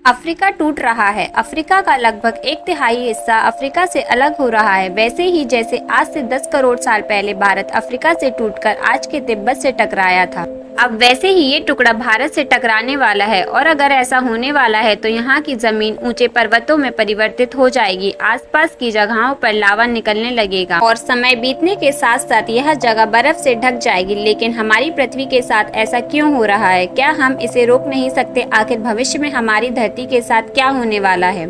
Africa टूट रहा है। अफ्रीका का लगभग एक तिहाई हिस्सा अफ्रीका से अलग हो रहा है, वैसे ही जैसे आज से 10 करोड़ साल पहले भारत अफ्रीका से टूटकर आज के तिब्बत से टकराया था। अब वैसे ही ये टुकड़ा भारत से टकराने वाला है और अगर ऐसा होने वाला है तो यहाँ की जमीन ऊंचे पर्वतों में परिवर्तित हो जाएगी। आसपास की जगहों पर लावा निकलने लगेगा और समय बीतने के साथ साथ यह जगह बर्फ से ढक जाएगी। लेकिन हमारी पृथ्वी के साथ ऐसा क्यों हो रहा है? क्या हम इसे रोक नहीं सकते? आखिर भविष्य में हमारी धरती के साथ क्या होने वाला है?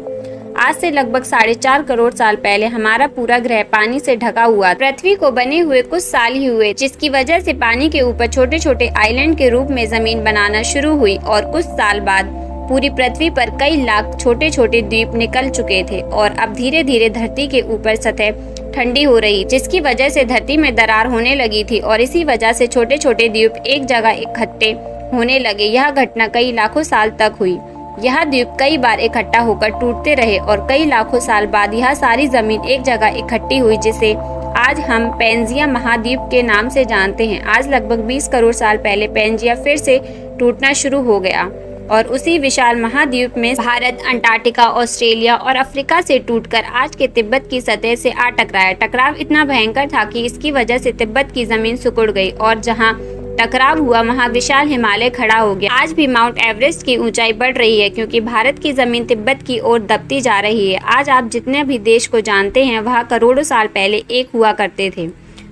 आज से लगभग 4.5 करोड़ साल पहले हमारा पूरा ग्रह पानी से ढका हुआ। पृथ्वी को बने हुए कुछ साल ही हुए, जिसकी वजह से पानी के ऊपर छोटे छोटे आइलैंड के रूप में जमीन बनाना शुरू हुई और कुछ साल बाद पूरी पृथ्वी पर कई लाख छोटे छोटे द्वीप निकल चुके थे और अब धीरे धीरे धरती के ऊपर सतह ठंडी हो रही, जिसकी वजह से धरती में दरार होने लगी थी और इसी वजह से छोटे छोटे द्वीप एक जगह इकट्ठे होने लगे। यह घटना कई लाखों साल तक हुई। यह द्वीप कई बार इकट्ठा होकर टूटते रहे और कई लाखों साल बाद यह सारी जमीन एक जगह इकट्ठी हुई, जिसे आज हम पैंजिया महाद्वीप के नाम से जानते हैं। आज लगभग 20 करोड़ साल पहले पैंजिया फिर से टूटना शुरू हो गया और उसी विशाल महाद्वीप में भारत, अंटार्कटिका, ऑस्ट्रेलिया और अफ्रीका से टूटकर आज के तिब्बत की सतह से आ टकराया। टकराव इतना भयंकर था कि इसकी वजह से तिब्बत की जमीन सिकुड़ गई और जहां टकराव हुआ वहां विशाल हिमालय खड़ा हो गया। आज भी माउंट एवरेस्ट की ऊंचाई बढ़ रही है क्योंकि भारत की जमीन तिब्बत की ओर दबती जा रही है। आज आप जितने भी देश को जानते हैं वह करोड़ों साल पहले एक हुआ करते थे।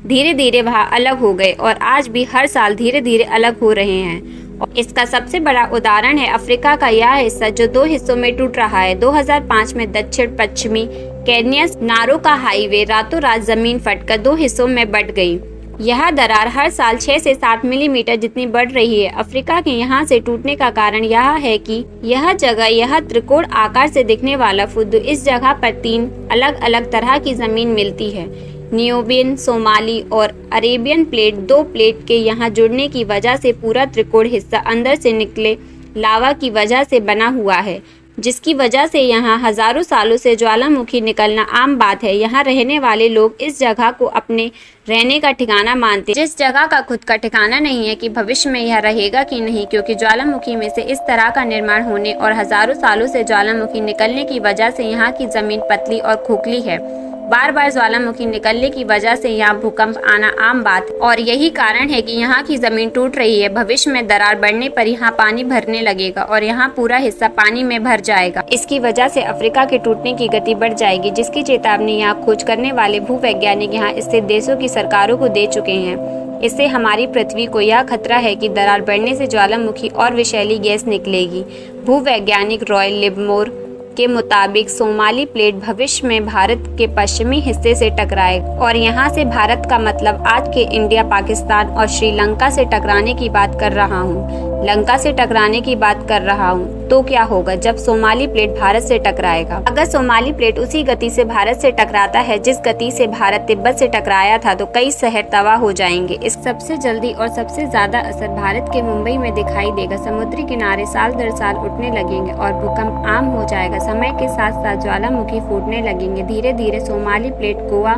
धीरे धीरे वह अलग हो गए और आज भी हर साल धीरे धीरे अलग हो रहे हैं। और इसका सबसे बड़ा उदाहरण है अफ्रीका का यह हिस्सा जो 2 हिस्सों में टूट रहा है। 2005 में दक्षिण पश्चिमी केन्या नारो का हाईवे रातों रात जमीन फटकर 2 हिस्सों में बंट गई। यह दरार हर साल 6 से 7 मिलीमीटर जितनी बढ़ रही है। अफ्रीका के यहाँ से टूटने का कारण यह है कि यह त्रिकोण आकार से दिखने वाला फुद्दू, इस जगह पर 3 अलग अलग तरह की जमीन मिलती है। न्यूबियन, सोमाली और अरेबियन प्लेट 2 प्लेट के यहाँ जुड़ने की वजह से पूरा त्रिकोण हिस्सा अंदर से निकले लावा की वजह से बना हुआ है, जिसकी वजह से यहाँ हजारों सालों से ज्वालामुखी निकलना आम बात है। यहाँ रहने वाले लोग इस जगह को अपने रहने का ठिकाना मानते हैं, जिस जगह का खुद का ठिकाना नहीं है कि भविष्य में यह रहेगा कि नहीं, क्योंकि ज्वालामुखी में से इस तरह का निर्माण होने और हजारों सालों से ज्वालामुखी निकलने की वजह से यहाँ की जमीन पतली और खोखली है। बार बार ज्वालामुखी निकलने की वजह से यहाँ भूकंप आना आम बात और यही कारण है कि यहाँ की जमीन टूट रही है। भविष्य में दरार बढ़ने पर यहाँ पानी भरने लगेगा और यहाँ पूरा हिस्सा पानी में भर जाएगा। इसकी वजह से अफ्रीका के टूटने की गति बढ़ जाएगी, जिसकी चेतावनी यहाँ खोज करने वाले भूवैज्ञानिक यहाँ स्थित देशों की सरकारों को दे चुके हैं। इससे हमारी पृथ्वी को यह खतरा है कि दरार बढ़ने से ज्वालामुखी और विषैली गैस निकलेगी। भूवैज्ञानिक रॉय लिवमोर के मुताबिक सोमाली प्लेट भविष्य में भारत के पश्चिमी हिस्से से टकराए और यहाँ से भारत का मतलब आज के इंडिया, पाकिस्तान और श्रीलंका से टकराने की बात कर रहा हूँ। लंका से टकराने की बात कर रहा हूँ। तो क्या होगा जब सोमाली प्लेट भारत से टकराएगा? अगर सोमाली प्लेट उसी गति से भारत से टकराता है जिस गति से भारत तिब्बत से टकराया था, तो कई शहर तबाह हो जाएंगे। इस सबसे जल्दी और सबसे ज्यादा असर भारत के मुंबई में दिखाई देगा। समुद्री किनारे साल दर साल उठने लगेंगे और भूकंप आम हो जाएगा। समय के साथ साथ ज्वालामुखी फूटने लगेंगे। धीरे धीरे सोमाली प्लेट गोवा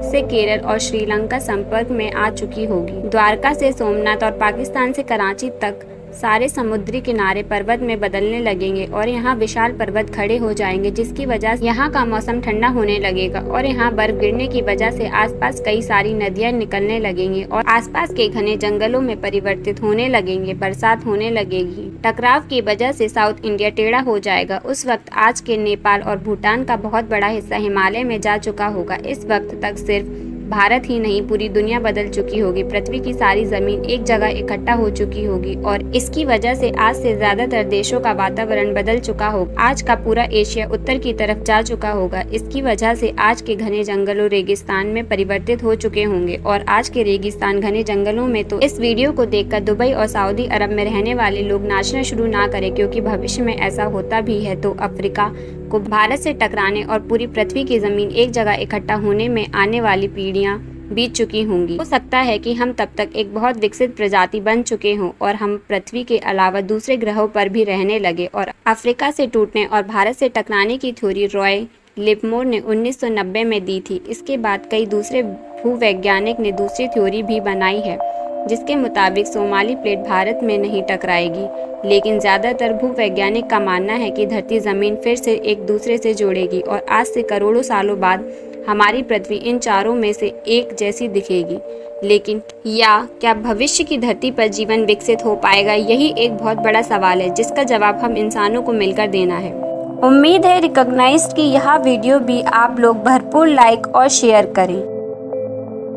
से केरल और श्रीलंका संपर्क में आ चुकी होगी। द्वारका से सोमनाथ और पाकिस्तान से कराची तक सारे समुद्री किनारे पर्वत में बदलने लगेंगे और यहाँ विशाल पर्वत खड़े हो जाएंगे, जिसकी वजह से यहाँ का मौसम ठंडा होने लगेगा और यहाँ बर्फ गिरने की वजह से आसपास कई सारी नदियाँ निकलने लगेंगी और आसपास के घने जंगलों में परिवर्तित होने लगेंगे। बरसात होने लगेगी। टकराव की वजह से साउथ इंडिया टेढ़ा हो जाएगा। उस वक्त आज के नेपाल और भूटान का बहुत बड़ा हिस्सा हिमालय में जा चुका होगा। इस वक्त तक सिर्फ भारत ही नहीं पूरी दुनिया बदल चुकी होगी। पृथ्वी की सारी जमीन एक जगह इकट्ठा हो चुकी होगी और इसकी वजह से आज से ज्यादातर देशों का वातावरण बदल चुका होगा। आज का पूरा एशिया उत्तर की तरफ जा चुका होगा। इसकी वजह से आज के घने जंगलों रेगिस्तान में परिवर्तित हो चुके होंगे और आज के रेगिस्तान घने जंगलों में तो इस वीडियो को देखकर दुबई और सऊदी अरब में रहने वाले लोग नाचना शुरू ना करें, क्योंकि भविष्य में ऐसा होता भी है तो अफ्रीका को भारत से टकराने और पूरी पृथ्वी की जमीन एक जगह इकट्ठा होने में आने वाली पीढ़ियां बीत चुकी होंगी। हो सकता है कि हम तब तक एक बहुत विकसित प्रजाति बन चुके हों और हम पृथ्वी के अलावा दूसरे ग्रहों पर भी रहने लगे। और अफ्रीका से टूटने और भारत से टकराने की थ्योरी रॉय लिवमोर ने 1990 में दी थी। इसके बाद कई दूसरे भूवैज्ञानिक ने दूसरी थ्योरी भी बनाई है। जिसके मुताबिक सोमाली प्लेट भारत में नहीं टकराएगी, लेकिन ज़्यादातर भूवैज्ञानिक का मानना है कि धरती ज़मीन फिर से एक दूसरे से जोड़ेगी और आज से करोड़ों सालों बाद हमारी पृथ्वी इन चारों में से एक जैसी दिखेगी। लेकिन क्या भविष्य की धरती पर जीवन विकसित हो पाएगा? यही एक बहुत बड़ा सवाल है जिसका जवाब हम इंसानों को मिलकर देना है। उम्मीद है रिकॉग्नाइज्ड कि यह वीडियो भी आप लोग भरपूर लाइक और शेयर करें।